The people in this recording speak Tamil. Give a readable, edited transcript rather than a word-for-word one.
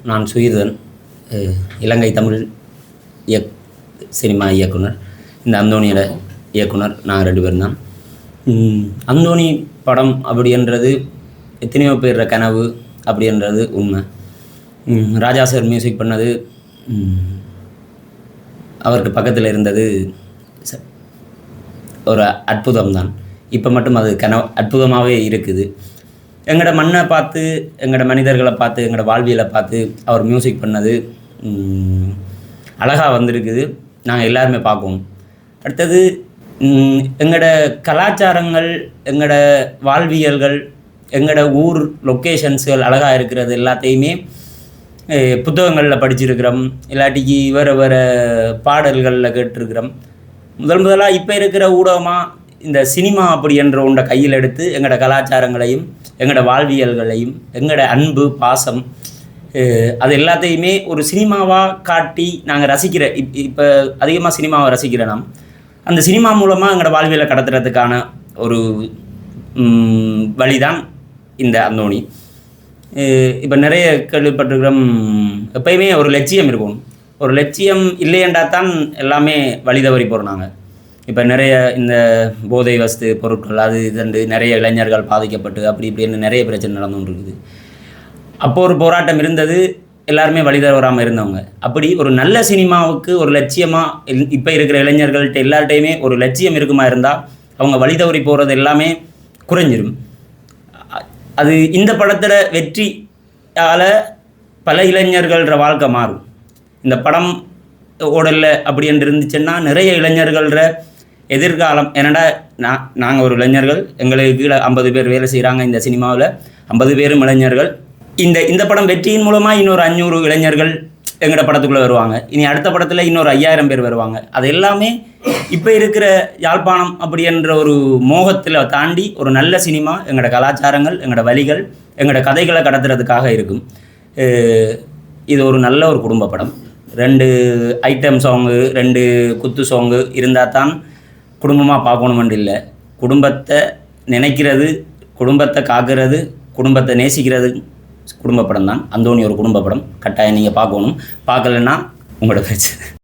நான் சுகீர்தன், இலங்கை தமிழ் சினிமா இயக்குனர். இந்த அந்தோணியோட இயக்குனர் நான் 2 பேரும் தான். அந்தோணி படம் அப்படின்றது எத்தனையோ பேர் கனவு அப்படின்றது உண்மை. ராஜா சார் மியூசிக் பண்ணது, அவருக்கு பக்கத்தில் இருந்தது ஒரு அற்புதம் தான். இப்போ மட்டும் அது அற்புதமாகவே இருக்குது. எங்களோட மண்ணை பார்த்து, எங்களோட மனிதர்களை பார்த்து, எங்களோட வாழ்வியலை பார்த்து அவர் மியூசிக் பண்ணது அழகாக வந்திருக்குது. நாங்கள் எல்லாருமே பார்க்கணும். அடுத்தது எங்களோட கலாச்சாரங்கள், எங்களோட வாழ்வியல்கள், எங்களோட ஊர் லொக்கேஷன்ஸ்கள் அழகாக இருக்கிறது எல்லாத்தையுமே புத்தகங்களில் படிச்சிருக்கிறோம், இல்லாட்டிக்கு வேறு பாடல்களில் கேட்டிருக்கிறோம். முதலாக இப்போ இருக்கிற ஊடகமாக இந்த சினிமா அப்படி என்ற ஒன்றை கையில் எடுத்து எங்களோட கலாச்சாரங்களையும், எங்களோட வாழ்வியல்களையும், எங்களோட அன்பு பாசம் அது எல்லாத்தையுமே ஒரு சினிமாவாக காட்டி நாங்கள் ரசிக்கிற இப்போ அதிகமாக சினிமாவை ரசிக்கிற நாம் அந்த சினிமா மூலமாக எங்களோட வாழ்வியலை கடத்துறதுக்கான ஒரு வழிதான் இந்த அந்தோணி. இப்போ நிறைய கேள்விப்பட்டிருக்கிறோம், எப்பயுமே ஒரு லட்சியம் இருக்கும். ஒரு லட்சியம் இல்லையென்றா தான் எல்லாமே வழி தவறி போகிறோம். நாங்கள் இப்போ நிறைய இந்த போதை வஸ்து பொருட்கள் அது இதுண்டு நிறைய இளைஞர்கள் பாதிக்கப்பட்டு அப்படி இப்படின்னு நிறைய பிரச்சனை நடந்துகிட்டு இருக்குது. அப்போ ஒரு போராட்டம் இருந்தது, எல்லாருமே வழி தவறாமல் இருந்தவங்க. அப்படி ஒரு நல்ல சினிமாவுக்கு ஒரு லட்சியமாக இப்போ இருக்கிற இளைஞர்கள்ட்ட எல்லார்ட்டையுமே ஒரு லட்சியம் இருக்குமா இருந்தால் அவங்க வழி தவறி போகிறது எல்லாமே குறைஞ்சிரும். அது இந்த படத்தில் வெற்றியால் பல இளைஞர்கள்ற வாழ்க்கை மாறும். இந்த படம் ஓடலை அப்படின்னு இருந்துச்சுன்னா நிறைய இளைஞர்கள்ற எதிர்காலம். ஏன்னாடா நாங்கள் ஒரு இளைஞர்கள், எங்களுக்கு கீழே 50 பேர் வேலை செய்கிறாங்க இந்த சினிமாவில், 50 பேரும் இளைஞர்கள். இந்த படம் வெற்றியின் மூலமாக இன்னொரு 500 இளைஞர்கள் எங்களோட படத்துக்குள்ளே வருவாங்க. இனி அடுத்த படத்தில் இன்னொரு 5000 பேர் வருவாங்க. அது எல்லாமே இப்போ இருக்கிற யாழ்ப்பாணம் அப்படின்ற ஒரு மோகத்தில் தாண்டி ஒரு நல்ல சினிமா, எங்களோட கலாச்சாரங்கள், எங்களோட வழிகள், எங்களோட கதைகளை கடத்துறதுக்காக இருக்கும். இது ஒரு நல்ல ஒரு குடும்ப படம். 2 ஐட்டம் சாங்கு, 2 குத்து சாங்கு இருந்தால் தான் குடும்பமாக பார்க்கணுமென்று இல்லை. குடும்பத்தை நினைக்கிறது, குடும்பத்தை காக்கிறது, குடும்பத்தை நேசிக்கிறது குடும்ப படம் தான். அந்தோணி ஒரு குடும்ப படம். கட்டாயம் நீங்கள் பார்க்கணும். பார்க்கலன்னா உங்களோட பிரச்சனை.